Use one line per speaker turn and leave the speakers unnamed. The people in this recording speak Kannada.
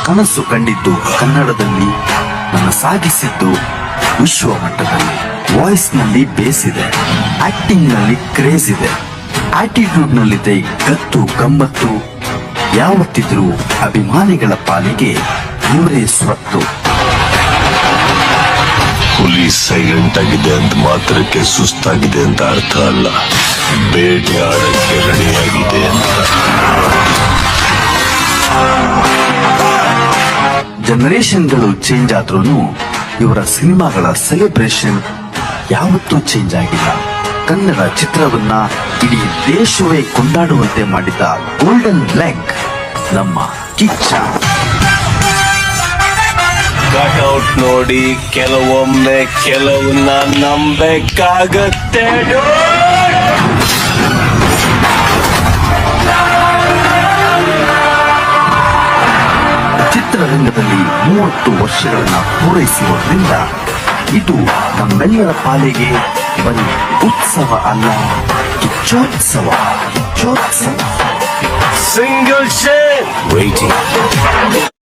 ಕನಸು ಕಂಡಿದ್ದು ಕನ್ನಡದಲ್ಲಿ, ನನ್ನ ಸಾಗಿಸಿದ್ದು ವಿಶ್ವ ಮಟ್ಟದಲ್ಲಿ. ವಾಯ್ಸ್ ನಲ್ಲಿ ಬೇಸ್ ಇದೆ, ಆಕ್ಟಿಂಗ್ ನಲ್ಲಿ ಕ್ರೇಜ್ ಇದೆ, ಆಟಿಟ್ಯೂಡ್ ನಲ್ಲಿದೆ ಗತ್ತು ಗಮ್ಮತ್ತು. ಯಾವತ್ತಿದ್ರೂ ಅಭಿಮಾನಿಗಳ ಪಾಲಿಗೆ ಇವರೇ ಸ್ವತ್ತು.
ಹುಲಿ ಸೈಲೆಂಟ್ ಆಗಿದೆ ಅಂತ ಮಾತ್ರಕ್ಕೆ ಸುಸ್ತಾಗಿದೆ ಅಂತ ಅರ್ಥ ಅಲ್ಲ, ಬೇಟೆ ಆಡಕ್ಕೆ ರೆಡಿಯಾಗಿದೆ ಅಂತ.
ಜನರೇಷನ್ಗಳು ಚೇಂಜ್ ಆದ್ರೂ ಇವರ ಸಿನಿಮಾಗಳ ಸೆಲೆಬ್ರೇಷನ್ ಯಾವತ್ತೂ ಚೇಂಜ್ ಆಗಿಲ್ಲ. ಕನ್ನಡ ಚಿತ್ರವನ್ನ ಇಡೀ ದೇಶವೇ ಕೊಂಡಾಡುವಂತೆ ಮಾಡಿದ ಗೋಲ್ಡನ್ ಲೆಗ್ ನಮ್ಮ ಕಿಚ್ಚ.
ಕಟೌಟ್ ನೋಡಿ ಕೆಲವೊಮ್ಮೆ ಕೆಲವನ್ನ ನಂಬೇಕಾಗತ್ತೆ.
ಚಿತ್ರರಂಗದಲ್ಲಿ 30 ವರ್ಷಗಳನ್ನ ಪೂರೈಸಿರುವುದರಿಂದ ಇದು ನಮ್ಮೆಲ್ಲರ ಪಾಲಿಗೆ ಬರೀ ಉತ್ಸವ ಅಲ್ಲ, ಕಿಚ್ಚೋತ್ಸವ.
Single share waiting.